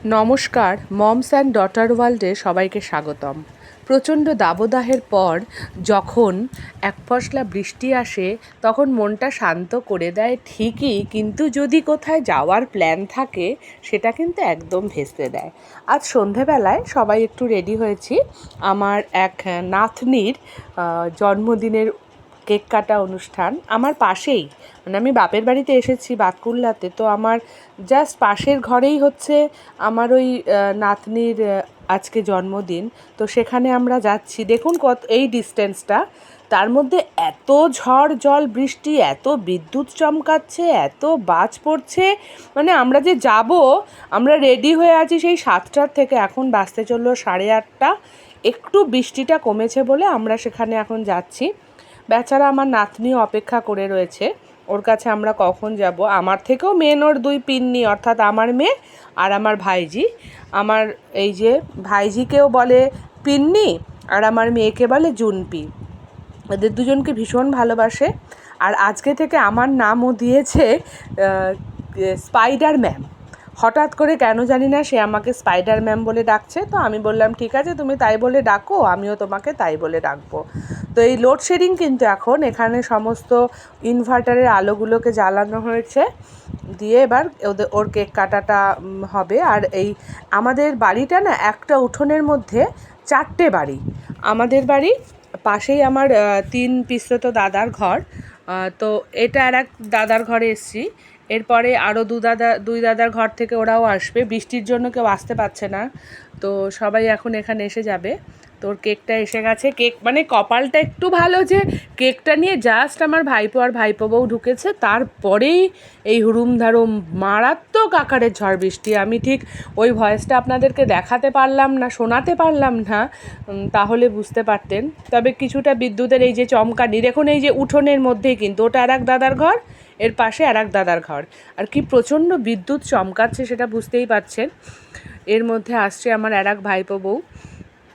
নমস্কার, moms and daughter ওয়ার্ল্ডে সবাইকে স্বাগতম। প্রচণ্ড দাবদাহের পর যখন এক পশলা বৃষ্টি আসে তখন মনটা শান্ত করে দেয় ঠিকই, কিন্তু যদি কোথায় যাওয়ার প্ল্যান থাকে সেটা কিন্তু একদম ভেস্তে দেয়। আজ সন্ধেবেলায় সবাই একটু রেডি হয়েছি। আমার এক নাতনির জন্মদিনের কেক কাটা অনুষ্ঠান আমার পাশেই, মানে আমি বাপের বাড়িতে এসেছি বাতকুল্লাতে, তো আমার জাস্ট পাশের ঘরেই হচ্ছে আমার ওই নাতনির আজকে জন্মদিন। তো সেখানে আমরা যাচ্ছি, দেখুন কত এই ডিস্টেন্সটা, তার মধ্যে এত ঝড় জল বৃষ্টি, এত বিদ্যুৎ চমকাচ্ছে, এত বাজ পড়ছে, মানে আমরা যে যাব, আমরা রেডি হয়ে আছি সেই 7টার থেকে, এখন বাজতে চললো 8:30। একটু বৃষ্টিটা কমেছে বলে আমরা সেখানে এখন যাচ্ছি। বেচারা আমার নাতনিও অপেক্ষা করে রয়েছে, ওর কাছে আমরা কখন যাব। আমার থেকেও মেন ওর দুই পিন্নি, অর্থাৎ আমার মেয়ে আর আমার ভাইজি। আমার এই যে ভাইজিকেও বলে পিন্নি আর আমার মেয়েকে বলে জুনপি। এদের দুজনকে ভীষণ ভালোবাসে। আর আজকে থেকে আমার নামও দিয়েছে স্পাইডার ম্যাম। হঠাৎ করে কেন জানি না সে আমাকে স্পাইডার ম্যাম বলে ডাকছে, তো আমি বললাম ঠিক আছে তুমি তাই বলে ডাকো, আমিও তোমাকে তাই বলে ডাকবো। তো এই লোডশেডিং কিন্তু এখন এখানে সমস্ত ইনভার্টারের আলোগুলোকে জ্বালানো হয়েছে, দিয়ে এবার ওর কেক কাটাটা হবে। আর এই আমাদের বাড়িটা না একটা উঠোনের মধ্যে 4টে বাড়ি। আমাদের বাড়ি পাশেই আমার 3 পিসতো দাদার ঘর, তো এটা আর এক দাদার ঘরে এসছি। এরপরে আরও দুই দাদার ঘর থেকে ওরাও আসবে, বৃষ্টির জন্য কেউ আসতে পারছে না, তো সবাই এখন এখানে এসে যাবে। তোর কেকটা এসে গেছে। কেক মানে কপালটা একটু ভালো যে কেকটা নিয়ে জাস্ট আমার ভাইপো আর ভাইপো বউ ঢুকেছে, তারপরেই এই হুড়ুম ধারুম মারাত্মক আকারের ঝড় বৃষ্টি। আমি ঠিক ওই ভয়েসটা আপনাদেরকে দেখাতে পারলাম না, শোনাতে পারলাম না, তাহলে বুঝতে পারতেন। তবে কিছুটা বিদ্যুতের এই যে চমকানি দেখুন, এই যে উঠোনের মধ্যেই কিন্তু, ওটা আর এক দাদার ঘর, এর পাশে আর এক দাদার ঘর, আর কি প্রচণ্ড বিদ্যুৎ চমকাচ্ছে সেটা বুঝতেই পারছেন। এর মধ্যে আসছে আমার আর এক ভাইপো বউ।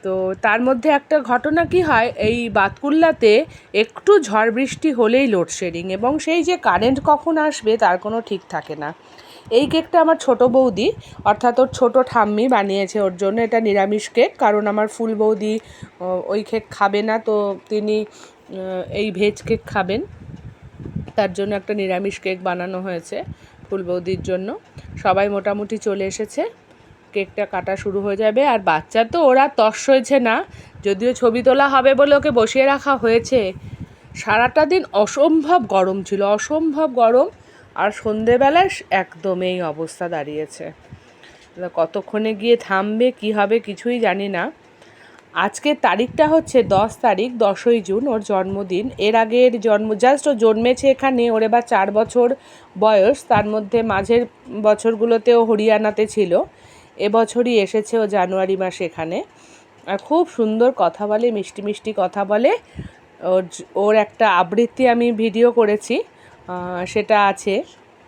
তো তার মধ্যে একটা ঘটনা কি হয়, এই বাতকুল্লাতে একটু ঝড় বৃষ্টি হলেই লোডশেডিং, এবং সেই যে কারেন্ট কখন আসবে তার কোনো ঠিক থাকে না। এই কেকটা আমার ছোট বৌদি, অর্থাৎ ওর ছোটো ঠাম্মি বানিয়েছে ওর জন্য। এটা নিরামিষ কেক, কারণ আমার ফুল বৌদি ওই কেক খাবে না, তো তিনি এই ভেজ কেক খাবেন, তার জন্য একটা নিরামিষ কেক বানানো হয়েছে ফুল বৌদির জন্য। সবাই মোটামুটি চলে এসেছে, কেকটা কাটা শুরু হয়ে যাবে। আর বাচ্চা তো ওরা তস হয়েছে না, যদিও ছবি তোলা হবে বলে ওকে বসিয়ে রাখা হয়েছে। সারাটা দিন অসম্ভব গরম ছিল, অসম্ভব গরম, আর সন্ধেবেলায় একদম এই অবস্থা দাঁড়িয়েছে। কতক্ষণে গিয়ে থামবে কি হবে কিছুই জানি না। আজকের তারিখটা হচ্ছে 10 তারিখ, 10ই জুন, ওর জন্মদিন। এর আগের জাস্ট ও জন্মেছে এখানে, ওর এবার 4 বছর বয়স, তার মধ্যে মাঝের বছরগুলোতেও হরিয়ানাতে ছিল, এবছরই এসেছে ও জানুয়ারি মাসে এখানে। আর খুব সুন্দর কথা বলে, মিষ্টি মিষ্টি কথা বলে। ওর একটা আবৃত্তি আমি ভিডিও করেছি, সেটা আছে,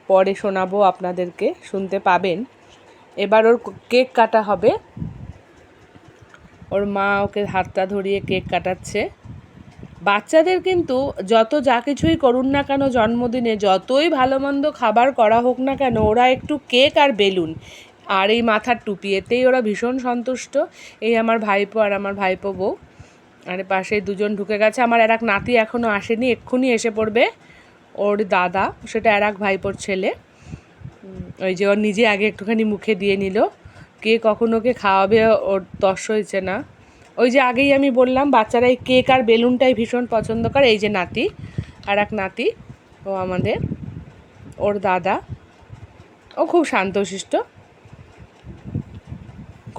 পরে শোনাবো আপনাদেরকে, শুনতে পাবেন। এবার ওর কেক কাটা হবে, ওর মা ওকে হাতটা ধরিয়ে কেক কাটাচ্ছে। বাচ্চাদের কিন্তু যত যা কিছুই করুন না কেন জন্মদিনে, যতই ভালো মন্দ খাবার করা হোক না কেন, ওরা একটু কেক আর বেলুন আর এই মাথার টুপি, এতেই ওরা ভীষণ সন্তুষ্ট। এই আমার ভাইপো আর আমার ভাইপো বউ, আর পাশে দুজন ঢুকে গেছে। আমার আর এক নাতি এখনও আসেনি, এক্ষুনি এসে পড়বে ওর দাদা, সেটা আর এক ভাইপোর ছেলে। ওই যে ওর নিজে আগে একটুখানি মুখে দিয়ে নিল, কে কখন ওকে খাওয়াবে ওর তস হয়েছে না। ওই যে আগেই আমি বললাম বাচ্চারা এই কেক আর বেলুনটাই ভীষণ পছন্দ করে। এই যে নাতি, আর এক নাতি, ও আমাদের ওর দাদা, ও খুব শান্তশিষ্ট,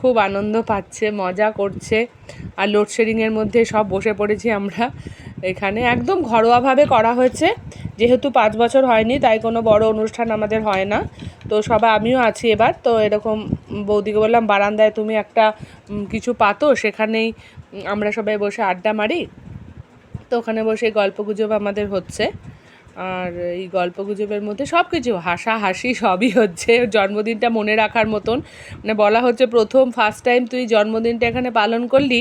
খুব আনন্দ পাচ্ছে, মজা করছে। আর লোডশেডিংয়ের মধ্যে সব বসে পড়েছি আমরা এখানে, একদম ঘরোয়াভাবে করা হয়েছে, যেহেতু 5 বছর হয়নি তাই কোনো বড় অনুষ্ঠান আমাদের হয় না। তো সবাই, আমিও আছি এবার, তো এরকম বৌদিকে বললাম বারান্দায় তুমি একটা কিছু পাতো, সেখানেই আমরা সবাই বসে আড্ডা মারি। তো ওখানে বসে গল্পগুজব আমাদের হচ্ছে, আর এই গল্পগুজবের মধ্যে সব কিছু হাসাহাসি সবই হচ্ছে। জন্মদিনটা মনে রাখার মতন, মানে বলা হচ্ছে প্রথম ফার্স্ট টাইম তুই জন্মদিনটা এখানে পালন করলি,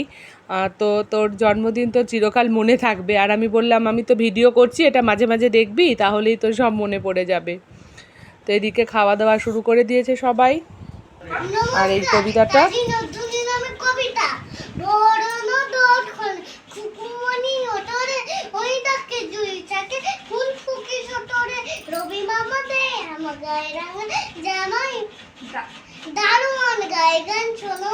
তো তোর জন্মদিন তো চিরকাল মনে থাকবে। আর আমি বললাম আমি তো ভিডিও করছি, এটা মাঝে মাঝে দেখবি, তাহলেই তো সব মনে পড়ে যাবে। তো এদিকে খাওয়া দাওয়া শুরু করে দিয়েছে সবাই। আর এই কবিতাটা কবিতা ফুল ফুকি সতরে রবি মামা দে আমার গায়ে রাঙা জামাই দারুণ গায়ে গান শোনো